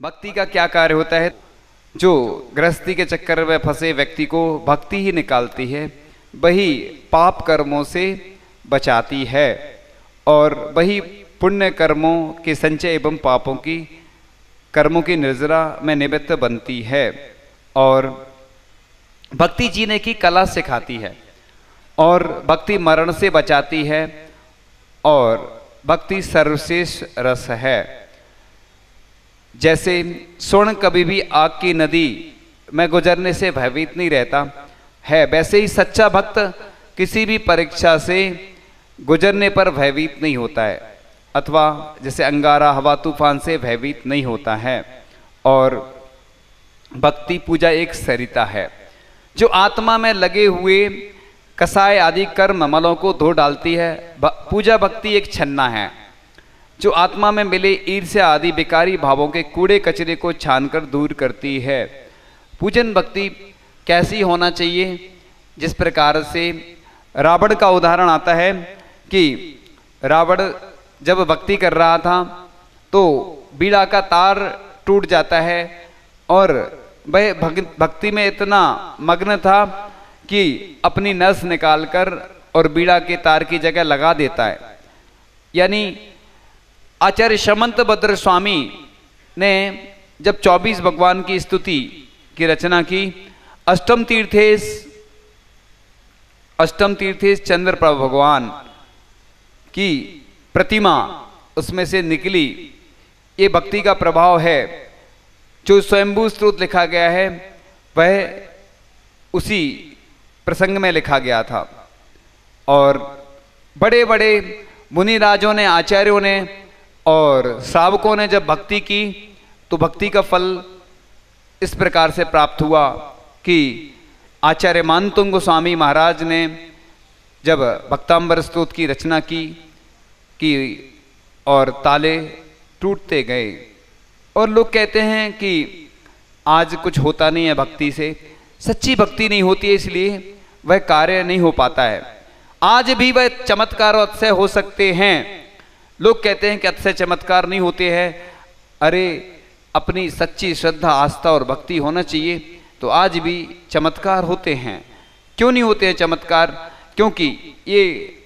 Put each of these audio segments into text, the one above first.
भक्ति का क्या कार्य होता है? जो गृहस्थी के चक्कर में फंसे व्यक्ति को भक्ति ही निकालती है, वही पाप कर्मों से बचाती है और वही पुण्य कर्मों के संचय एवं पापों की कर्मों की निर्जरा में निमित्त बनती है और भक्ति जीने की कला सिखाती है और भक्ति मरण से बचाती है और भक्ति सर्वश्रेष्ठ रस है। जैसे स्वर्ण कभी भी आग की नदी में गुजरने से भयभीत नहीं रहता है, वैसे ही सच्चा भक्त किसी भी परीक्षा से गुजरने पर भयभीत नहीं होता है, अथवा जैसे अंगारा हवा तूफान से भयभीत नहीं होता है। और भक्ति पूजा एक सरिता है जो आत्मा में लगे हुए कसाय आदि कर्म मलों को धो डालती है। पूजा भक्ति एक छन्ना है जो आत्मा में मिले ईर्ष्या आदि विकारी भावों के कूड़े कचरे को छानकर दूर करती है। पूजन भक्ति कैसी होना चाहिए? जिस प्रकार से रावण का उदाहरण आता है कि रावण जब भक्ति कर रहा था तो बीड़ा का तार टूट जाता है और वह भक्ति में इतना मग्न था कि अपनी नस निकालकर और बीड़ा के तार की जगह लगा देता है। यानी आचार्य शमंत भद्र स्वामी ने जब 24 भगवान की स्तुति की रचना की, अष्टम तीर्थेश चंद्र प्रभु भगवान की प्रतिमा उसमें से निकली। ये भक्ति का प्रभाव है। जो स्वयंभू स्तोत्र लिखा गया है वह उसी प्रसंग में लिखा गया था और बड़े बड़े मुनिराजों ने, आचार्यों ने और श्रावकों ने जब भक्ति की तो भक्ति का फल इस प्रकार से प्राप्त हुआ कि आचार्य मानतुंग गोस्वामी महाराज ने जब भक्तांबर स्तोत्र की रचना की और ताले टूटते गए। और लोग कहते हैं कि आज कुछ होता नहीं है भक्ति से, सच्ची भक्ति नहीं होती है, इसलिए वह कार्य नहीं हो पाता है। आज भी वह चमत्कार और अतिशय हो सकते हैं। लोग कहते हैं कि अतिशय चमत्कार नहीं होते हैं। अरे, अपनी सच्ची श्रद्धा, आस्था और भक्ति होना चाहिए तो आज भी चमत्कार होते हैं। क्यों नहीं होते हैं चमत्कार? क्योंकि ये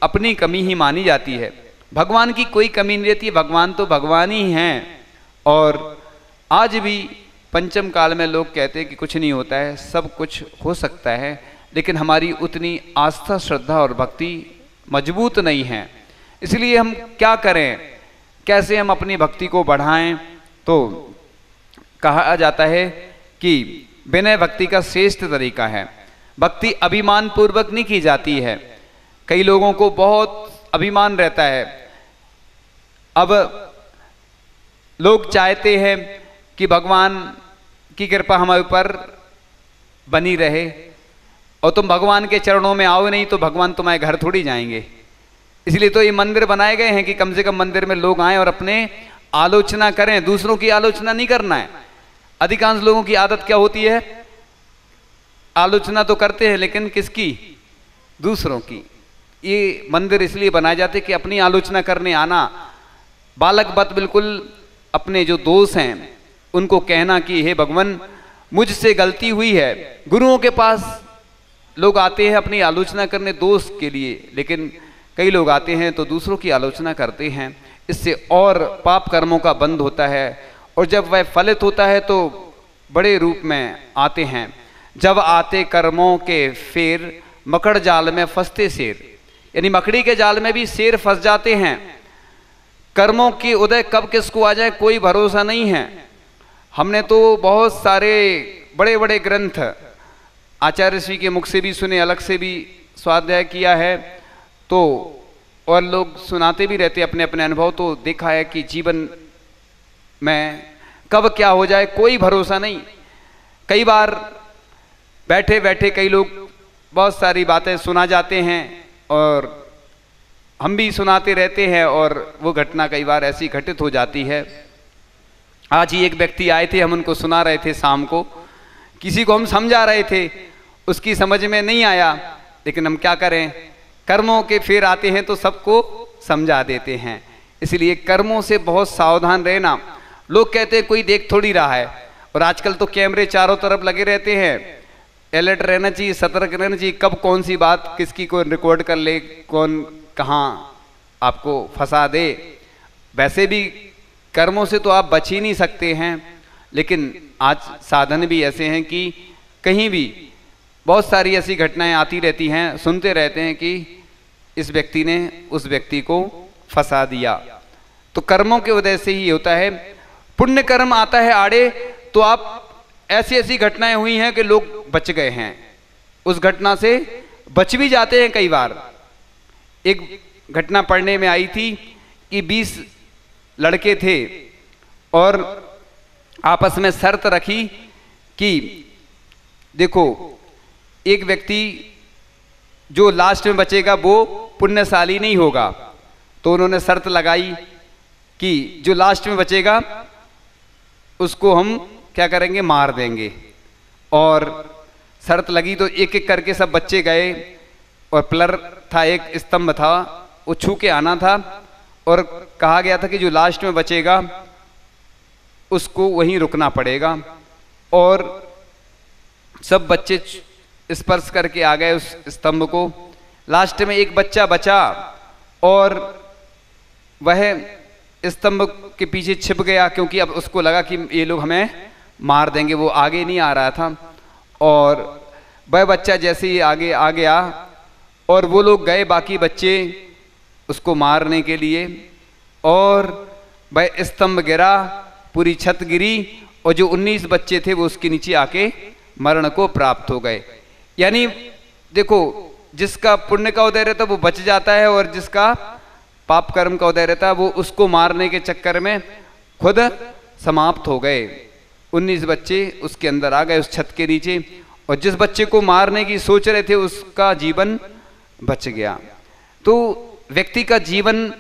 अपनी कमी ही मानी जाती है। भगवान की कोई कमी नहीं रहती, भगवान तो भगवान ही हैं। और आज भी पंचम काल में लोग कहते हैं कि कुछ नहीं होता है, सब कुछ हो सकता है, लेकिन हमारी उतनी आस्था, श्रद्धा और भक्ति मजबूत नहीं है। इसलिए हम क्या करें, कैसे हम अपनी भक्ति को बढ़ाएं? तो कहा जाता है कि विनय भक्ति का श्रेष्ठ तरीका है। भक्ति अभिमान पूर्वक नहीं की जाती है। कई लोगों को बहुत अभिमान रहता है। अब लोग चाहते हैं कि भगवान की कृपा हमारे ऊपर बनी रहे और तुम भगवान के चरणों में आओ नहीं तो भगवान तुम्हारे घर थोड़ी जाएंगे। इसलिए तो ये मंदिर बनाए गए हैं कि कम से कम मंदिर में लोग आए और अपने आलोचना करें, दूसरों की आलोचना नहीं करना है। अधिकांश लोगों की आदत क्या होती है? आलोचना तो करते हैं लेकिन किसकी? दूसरों की। ये मंदिर इसलिए बनाए जाते कि अपनी आलोचना करने आना। बालक बत बिल्कुल अपने जो दोष हैं उनको कहना कि हे भगवान मुझसे गलती हुई है। गुरुओं के पास लोग आते हैं अपनी आलोचना करने दोष के लिए, लेकिन कई लोग आते हैं तो दूसरों की आलोचना करते हैं। इससे और पाप कर्मों का बंध होता है और जब वह फलित होता है तो बड़े रूप में आते हैं। जब आते कर्मों के फेर मकड़ जाल में फंसते शेर, यानी मकड़ी के जाल में भी शेर फंस जाते हैं। कर्मों की उदय कब किसको आ जाए कोई भरोसा नहीं है। हमने तो बहुत सारे बड़े बड़े ग्रंथ आचार्य श्री के मुख से भी सुने, अलग से भी स्वाध्याय किया है, तो और लोग सुनाते भी रहते अपने अपने अनुभव। तो देखा है कि जीवन में कब क्या हो जाए कोई भरोसा नहीं। कई बार बैठे बैठे कई लोग बहुत सारी बातें सुना जाते हैं और हम भी सुनाते रहते हैं और वो घटना कई बार ऐसी घटित हो जाती है। आज ही एक व्यक्ति आए थे, हम उनको सुना रहे थे शाम को, किसी को हम समझा रहे थे, उसकी समझ में नहीं आया, लेकिन हम क्या करें, कर्मों के फेर आते हैं तो सबको समझा देते हैं। इसलिए कर्मों से बहुत सावधान रहना। लोग कहते हैं कोई देख थोड़ी रहा है, और आजकल तो कैमरे चारों तरफ लगे रहते हैं। अलर्ट रहना चाहिए, सतर्क रहना चाहिए, कब कौन सी बात किसकी कोई रिकॉर्ड कर ले, कौन कहाँ आपको फंसा दे। वैसे भी कर्मों से तो आप बच ही नहीं सकते हैं, लेकिन आज साधन भी ऐसे हैं कि कहीं भी बहुत सारी ऐसी घटनाएं आती रहती हैं, सुनते रहते हैं कि इस व्यक्ति ने उस व्यक्ति को फंसा दिया। तो कर्मों की वजह से ही होता है। पुण्य कर्म आता है आड़े तो आप ऐसी ऐसी घटनाएं हुई हैं कि लोग बच गए हैं, उस घटना से बच भी जाते हैं कई बार। एक घटना पढ़ने में आई थी कि 20 लड़के थे और आपस में शर्त रखी कि देखो एक व्यक्ति जो लास्ट में बचेगा वो पुण्यशाली नहीं होगा। तो उन्होंने शर्त लगाई कि जो लास्ट में बचेगा उसको हम क्या करेंगे, मार देंगे। और शर्त लगी तो एक एक करके सब बच्चे गए, और पिलर था, एक स्तंभ था, वो छू के आना था, और कहा गया था कि जो लास्ट में बचेगा उसको वहीं रुकना पड़ेगा। और सब बच्चे स्पर्श करके आ गए उस स्तंभ को। लास्ट में एक बच्चा बचा और वह स्तंभ के पीछे छिप गया, क्योंकि अब उसको लगा कि ये लोग हमें मार देंगे। वो आगे नहीं आ रहा था, और वह बच्चा जैसे ही आगे आ गया और वो लोग गए बाकी बच्चे उसको मारने के लिए, और वह स्तंभ गिरा, पूरी छत गिरी, और जो 19 बच्चे थे वो उसके नीचे आके मरण को प्राप्त हो गए। यानी देखो, जिसका पुण्य का उदय रहता है वो बच जाता है, और जिसका पाप कर्म का उदय रहता है वो उसको मारने के चक्कर में खुद समाप्त हो गए। 19 बच्चे उसके अंदर आ गए उस छत के नीचे, और जिस बच्चे को मारने की सोच रहे थे उसका जीवन बच गया। तो व्यक्ति का जीवन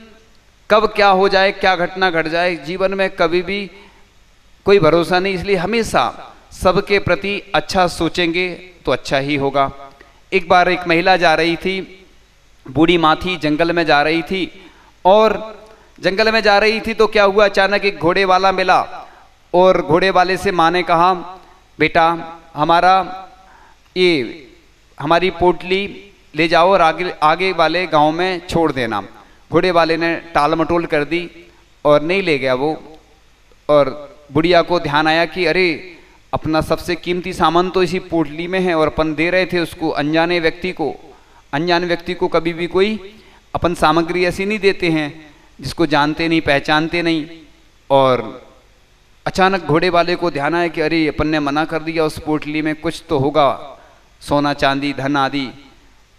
कब क्या हो जाए, क्या घटना घट जाए, जीवन में कभी भी कोई भरोसा नहीं। इसलिए हमेशा सबके प्रति अच्छा सोचेंगे तो अच्छा ही होगा। एक बार एक महिला जा रही थी, बूढ़ी माँ थी, जंगल में जा रही थी, और जंगल में जा रही थी तो क्या हुआ, अचानक एक घोड़े वाला मिला, और घोड़े वाले से माँ ने कहा, बेटा हमारी पोटली ले जाओ और आगे वाले गांव में छोड़ देना। घोड़े वाले ने टाल मटोल कर दी और नहीं ले गया वो। और बुढ़िया को ध्यान आया कि अरे अपना सबसे कीमती सामान तो इसी पोटली में है, और अपन दे रहे थे उसको अनजाने व्यक्ति को। अनजान व्यक्ति को कभी भी कोई अपन सामग्री ऐसी नहीं देते हैं जिसको जानते नहीं, पहचानते नहीं। और अचानक घोड़े वाले को ध्यान आया कि अरे अपन ने मना कर दिया, उस पोटली में कुछ तो होगा, सोना चांदी धन आदि,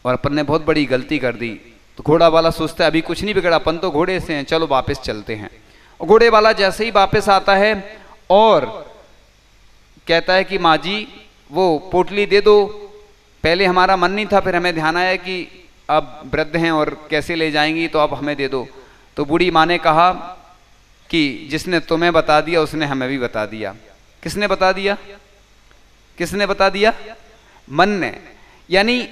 और अपन ने बहुत बड़ी गलती कर दी। तो घोड़ा वाला सोचता है अभी कुछ नहीं बिगड़ा, अपन तो घोड़े से हैं, चलो वापस चलते हैं। और घोड़े वाला जैसे ही वापस आता है और कहता है कि माँ जी वो पोटली दे दो, पहले हमारा मन नहीं था, फिर हमें ध्यान आया कि अब वृद्ध हैं और कैसे ले जाएंगी, तो अब हमें दे दो। तो बूढ़ी माँ ने कहा कि जिसने तुम्हें बता दिया उसने हमें भी बता दिया। किसने बता दिया? किसने बता दिया? मन ने। यानी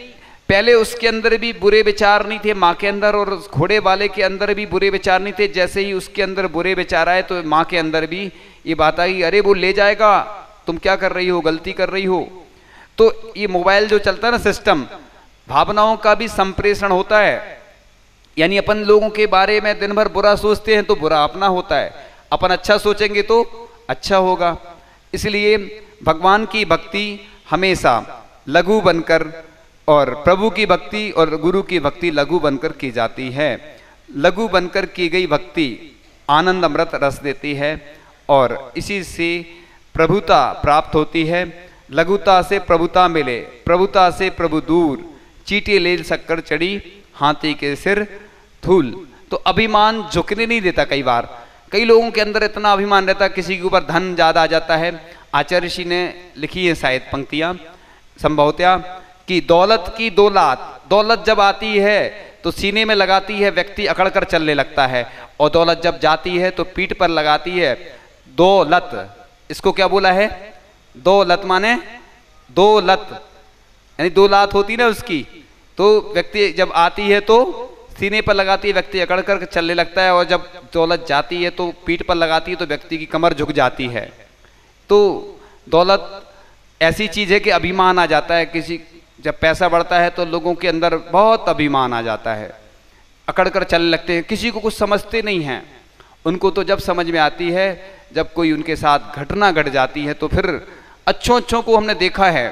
पहले उसके अंदर भी बुरे विचार नहीं थे माँ के अंदर, और उस घोड़े वाले के अंदर भी बुरे विचार नहीं थे। जैसे ही उसके अंदर बुरे विचार आए तो माँ के अंदर भी ये बात आई, अरे वो ले जाएगा, तुम क्या कर रही हो, गलती कर रही हो। तो ये मोबाइल जो चलता है ना सिस्टम, भावनाओं का भी संप्रेषण होता है। यानी अपन लोगों के बारे में दिन भर बुरा सोचते हैं तो बुरा अपना होता है, अपन अच्छा सोचेंगे तो अच्छा होगा। इसलिए भगवान की भक्ति हमेशा लघु बनकर, और प्रभु की भक्ति और गुरु की भक्ति लघु बनकर की जाती है। लघु बनकर की गई भक्ति आनंद अमृत रस देती है, और इसी से प्रभुता प्राप्त होती है। लघुता से प्रभुता मिले, प्रभुता से प्रभु दूर, चीटी ले शक्कर चढ़ी, हाथी के सिर धूल। तो अभिमान झुकने नहीं देता। कई बार कई लोगों के अंदर इतना अभिमान रहता, किसी के ऊपर धन ज्यादा आ जाता है। आचार्य ऋषि ने लिखी है शायद पंक्तियां संभवतया कि दौलत की दौलत जब आती है तो सीने में लगाती है, व्यक्ति अकड़ कर चलने लगता है, और दौलत जब जाती है तो पीठ पर लगाती है। दौलत, इसको क्या बोला है? दौलत माने दौलत, यानी दो लात होती ना उसकी। तो व्यक्ति जब आती है तो सीने पर लगाती है व्यक्ति अकड़ कर चलने लगता है, और जब दौलत जाती है तो पीठ पर लगाती है तो व्यक्ति की कमर झुक जाती है। तो दौलत ऐसी चीज है कि अभिमान आ जाता है किसी, जब पैसा बढ़ता है तो लोगों के अंदर बहुत अभिमान आ जाता है, अकड़ कर चलने लगते हैं, किसी को कुछ समझते नहीं हैं। उनको तो जब समझ में आती है जब कोई उनके साथ घटना घट जाती है, तो फिर अच्छों को हमने देखा है,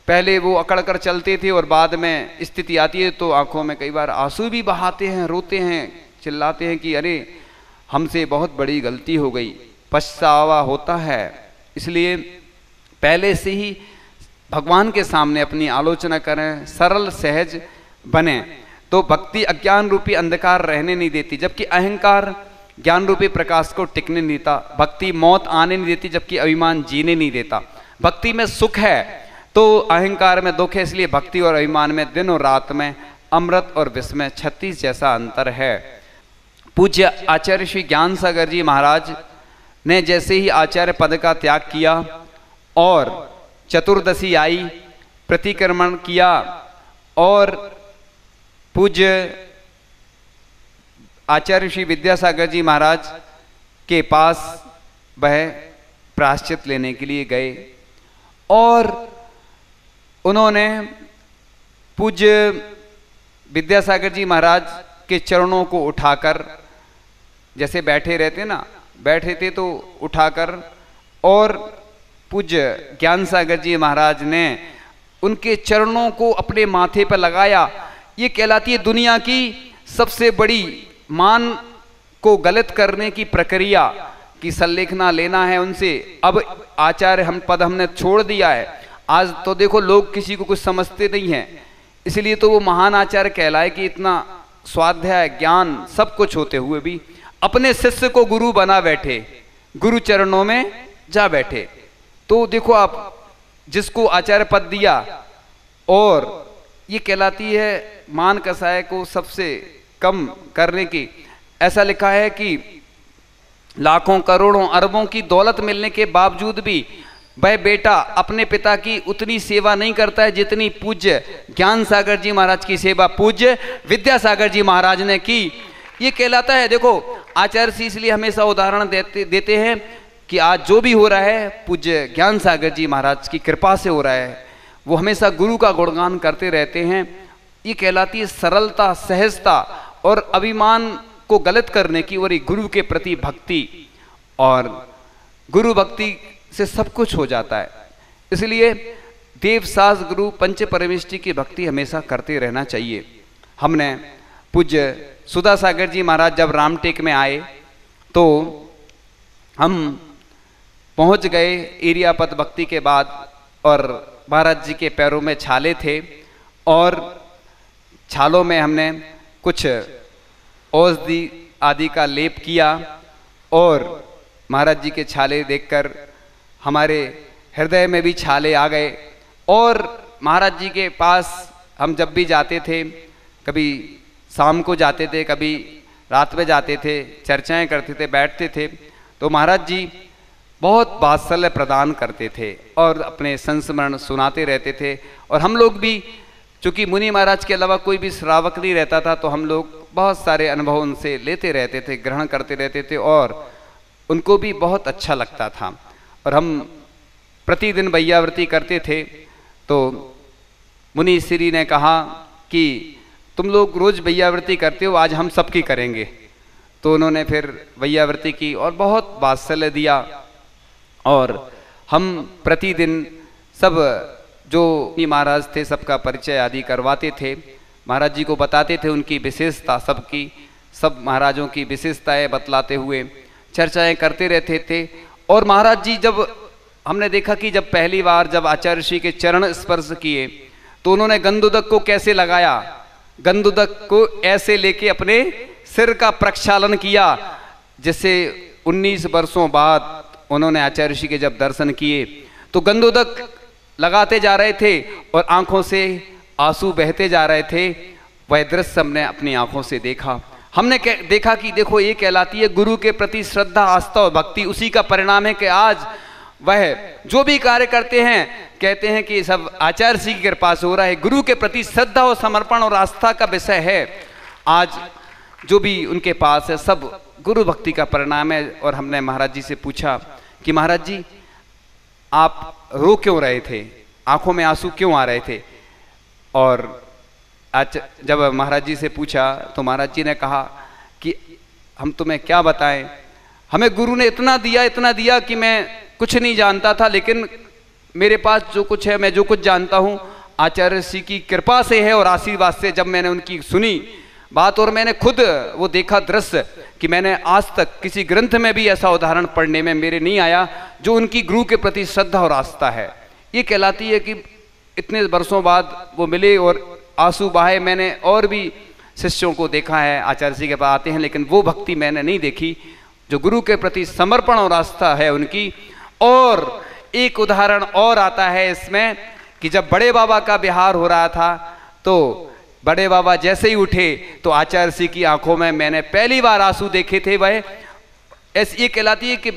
पहले वो अकड़ कर चलते थे और बाद में स्थिति आती है तो आंखों में कई बार आंसू भी बहाते हैं, रोते हैं, चिल्लाते हैं कि अरे हमसे बहुत बड़ी गलती हो गई, पछतावा होता है। इसलिए पहले से ही भगवान के सामने अपनी आलोचना करें, सरल सहज बने, तो भक्ति अज्ञान रूपी अंधकार रहने नहीं देती, जबकि अहंकार ज्ञान रूपी प्रकाश को टिकने नहीं देता। भक्ति मौत आने नहीं देती, जबकि अभिमान जीने नहीं देता। भक्ति में सुख है तो अहंकार में दुख है, इसलिए भक्ति और अभिमान में दिन और रात में, अमृत और विष में 36 जैसा अंतर है। पूज्य आचार्य श्री ज्ञान सागर जी महाराज ने जैसे ही आचार्य पद का त्याग किया और चतुर्दशी आई, प्रतिक्रमण किया, और पूज्य आचार्य श्री विद्यासागर जी महाराज के पास वह प्रायश्चित लेने के लिए गए, और उन्होंने पूज्य विद्यासागर जी महाराज के चरणों को उठाकर, जैसे बैठे रहते ना, बैठे थे तो उठाकर, और पूज्य ज्ञान सागर जी महाराज ने उनके चरणों को अपने माथे पर लगाया। ये कहलाती है दुनिया की सबसे बड़ी मान को गलत करने की प्रक्रिया, कि सल्लेखना लेना है उनसे। अब आचार्य हम पद हमने छोड़ दिया है, आज तो देखो लोग किसी को कुछ समझते नहीं हैं, इसलिए तो वो महान आचार्य कहलाए कि इतना स्वाध्याय ज्ञान सब कुछ होते हुए भी अपने शिष्य को गुरु बना बैठे, गुरु चरणों में जा बैठे। तो देखो आप, जिसको आचार्य पद दिया, और ये कहलाती है मान कसाय को सबसे कम करने की। ऐसा लिखा है कि लाखों करोड़ों अरबों की दौलत मिलने के बावजूद भी वह बेटा अपने पिता की उतनी सेवा नहीं करता है जितनी पूज्य ज्ञान सागर जी महाराज की सेवा पूज्य विद्यासागर जी महाराज ने की। ये कहलाता है, देखो आचार्य जी इसलिए हमेशा उदाहरण देते हैं कि आज जो भी हो रहा है पूज्य ज्ञान सागर जी महाराज की कृपा से हो रहा है। वो हमेशा गुरु का गुणगान करते रहते हैं। ये कहलाती है सरलता, सहजता और अभिमान को गलत करने की, और गुरु के प्रति भक्ति, और गुरु भक्ति से सब कुछ हो जाता है। इसलिए देव सास गुरु पंच परमेष्टि की भक्ति हमेशा करते रहना चाहिए। हमने पूज्य सुधा सागर जी महाराज जब रामटेक में आए तो हम पहुंच गए एरियापत भक्ति के बाद, और महाराज जी के पैरों में छाले थे, और छालों में हमने कुछ औषधि आदि का लेप किया, और महाराज जी के छाले देखकर हमारे हृदय में भी छाले आ गए। और महाराज जी के पास हम जब भी जाते थे, कभी शाम को जाते थे, कभी रात में जाते थे, चर्चाएं करते थे, बैठते थे, तो महाराज जी बहुत वात्सल्य प्रदान करते थे और अपने संस्मरण सुनाते रहते थे। और हम लोग भी, चूंकि मुनि महाराज के अलावा कोई भी श्रावक नहीं रहता था, तो हम लोग बहुत सारे अनुभव उनसे लेते रहते थे, ग्रहण करते रहते थे, और उनको भी बहुत अच्छा लगता था। और हम प्रतिदिन वैयावृत्ति करते थे, तो मुनि श्री ने कहा कि तुम लोग रोज वैयावृत्ति करते हो, आज हम सबकी करेंगे। तो उन्होंने फिर वैयावृत्ति की और बहुत वात्सल्य दिया, और हम प्रतिदिन सब जो महाराज थे सबका परिचय आदि करवाते थे, महाराज जी को बताते थे उनकी विशेषता, सबकी सब महाराजों की विशेषताएं बतलाते हुए चर्चाएं करते रहते थे। और महाराज जी जब हमने देखा कि जब पहली बार जब आचार्य श्री के चरण स्पर्श किए तो उन्होंने गंधोदक को कैसे लगाया, गंधोदक को ऐसे लेके अपने सिर का प्रक्षालन किया, जिससे 19 वर्षों बाद उन्होंने आचार्य श्री के जब दर्शन किए तो गंधोदक लगाते जा रहे थे और आंखों से आंसू बहते जा रहे थे। वह दृश्य हमने अपनी आंखों से देखा। हमने देखा कि देखो ये कहलाती है गुरु के प्रति श्रद्धा, आस्था और भक्ति। उसी का परिणाम है कि आज वह जो भी कार्य करते हैं कहते हैं कि सब आचार्य श्री की कृपा से हो रहा है। गुरु के प्रति श्रद्धा और समर्पण और आस्था का विषय है। आज जो भी उनके पास है सब गुरु भक्ति का परिणाम है। और हमने महाराज जी से पूछा कि महाराज जी आप रो क्यों रहे थे, आंखों में आंसू क्यों आ रहे थे। और आज जब महाराज जी से पूछा तो महाराज जी ने कहा कि हम तुम्हें क्या बताएं, हमें गुरु ने इतना दिया कि मैं कुछ नहीं जानता था, लेकिन मेरे पास जो कुछ है, मैं जो कुछ जानता हूँ आचार्य श्री की कृपा से है और आशीर्वाद से। जब मैंने उनकी सुनी बात और मैंने खुद वो देखा दृश्य कि मैंने आज तक किसी ग्रंथ में भी ऐसा उदाहरण पढ़ने में मेरे नहीं आया जो उनकी गुरु के प्रति श्रद्धा और आस्था है। ये कहलाती है कि इतने वर्षों बाद वो मिले और आंसू बहाए। मैंने और भी शिष्यों को देखा है आचार्य जी के पास आते हैं, लेकिन वो भक्ति मैंने नहीं देखी जो गुरु के प्रति समर्पण और आस्था है उनकी। और एक उदाहरण और आता है इसमें कि जब बड़े बाबा का विहार हो रहा था तो बड़े बाबा जैसे ही उठे तो आचार्य जी की आंखों में मैंने पहली बार आंसू देखे थे। वह ऐसी ये कहलाती है कि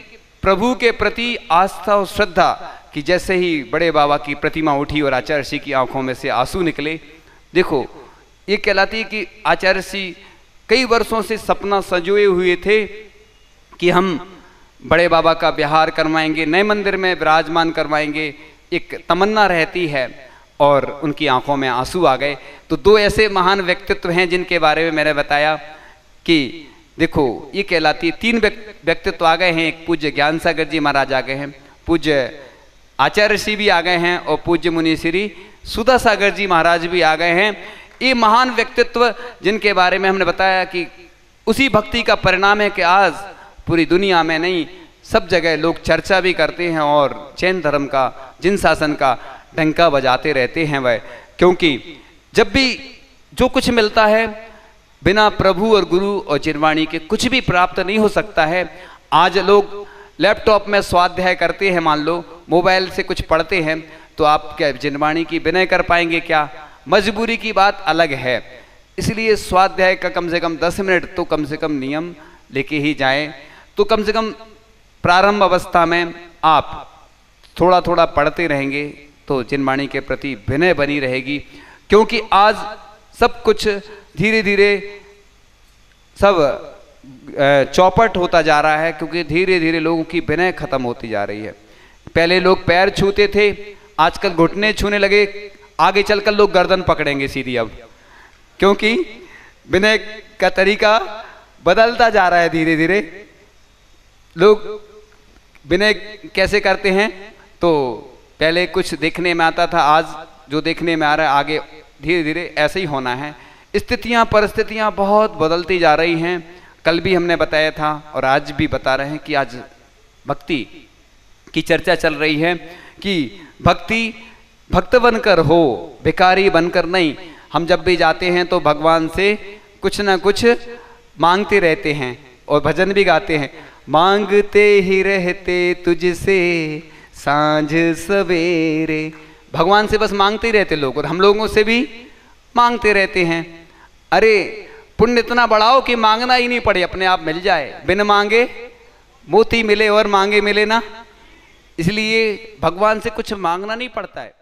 प्रभु के प्रति आस्था और श्रद्धा कि जैसे ही बड़े बाबा की प्रतिमा उठी और आचार्य जी की आंखों में से आंसू निकले। देखो ये कहलाती है कि आचार्य जी कई वर्षों से सपना संजोए हुए थे कि हम बड़े बाबा का विहार करवाएंगे, नए मंदिर में विराजमान करवाएंगे, एक तमन्ना रहती है और उनकी आंखों में आंसू आ गए। तो दो ऐसे महान व्यक्तित्व हैं जिनके बारे में मैंने बताया कि देखो ये कहलाती है। तीन व्यक्तित्व आ गए हैं, एक पूज्य ज्ञान सागर जी महाराज आ गए हैं, पूज्य आचार्य श्री भी आ गए हैं और पूज्य मुनि श्री सुधा सागर जी महाराज भी आ गए हैं। ये महान व्यक्तित्व जिनके बारे में हमने बताया कि उसी भक्ति का परिणाम है कि आज पूरी दुनिया में नहीं सब जगह लोग चर्चा भी करते हैं और जैन धर्म का, जिन शासन का डंका बजाते रहते हैं वह। क्योंकि जब भी जो कुछ मिलता है बिना प्रभु और गुरु और जिनवाणी के कुछ भी प्राप्त नहीं हो सकता है। आज लोग लैपटॉप में स्वाध्याय करते हैं, मान लो मोबाइल से कुछ पढ़ते हैं, तो आप क्या जिनवाणी की विनय कर पाएंगे क्या? मजबूरी की बात अलग है। इसलिए स्वाध्याय का कम से कम 10 मिनट तो कम से कम नियम लेके ही जाएं। तो कम से कम प्रारंभ अवस्था में आप थोड़ा थोड़ा पढ़ते रहेंगे तो जिनवाणी के प्रति विनय बनी रहेगी। क्योंकि आज सब कुछ धीरे धीरे सब चौपट होता जा रहा है, क्योंकि धीरे धीरे लोगों की विनय खत्म होती जा रही है। पहले लोग पैर छूते थे, आजकल घुटने छूने लगे, आगे चलकर लोग गर्दन पकड़ेंगे सीधी अब, क्योंकि विनय का तरीका बदलता जा रहा है। धीरे धीरे लोग विनय कैसे करते हैं, तो पहले कुछ देखने में आता था, आज जो देखने में आ रहा है आगे धीरे धीरे ऐसे ही होना है। स्थितियां परिस्थितियां बहुत बदलती जा रही हैं। कल भी हमने बताया था और आज भी बता रहे हैं कि आज भक्ति की चर्चा चल रही है कि भक्ति भक्त बनकर हो, भिखारी बनकर नहीं। हम जब भी जाते हैं तो भगवान से कुछ ना कुछ मांगते रहते हैं और भजन भी गाते हैं, मांगते ही रहते तुझसे सांझ सवेरे। भगवान से बस मांगते ही रहते लोग, और हम लोगों से भी मांगते रहते हैं। अरे पुण्य इतना बढ़ाओ कि मांगना ही नहीं पड़े, अपने आप मिल जाए। बिन मांगे मोती मिले और मांगे मिले ना। इसलिए भगवान से कुछ मांगना नहीं पड़ता है।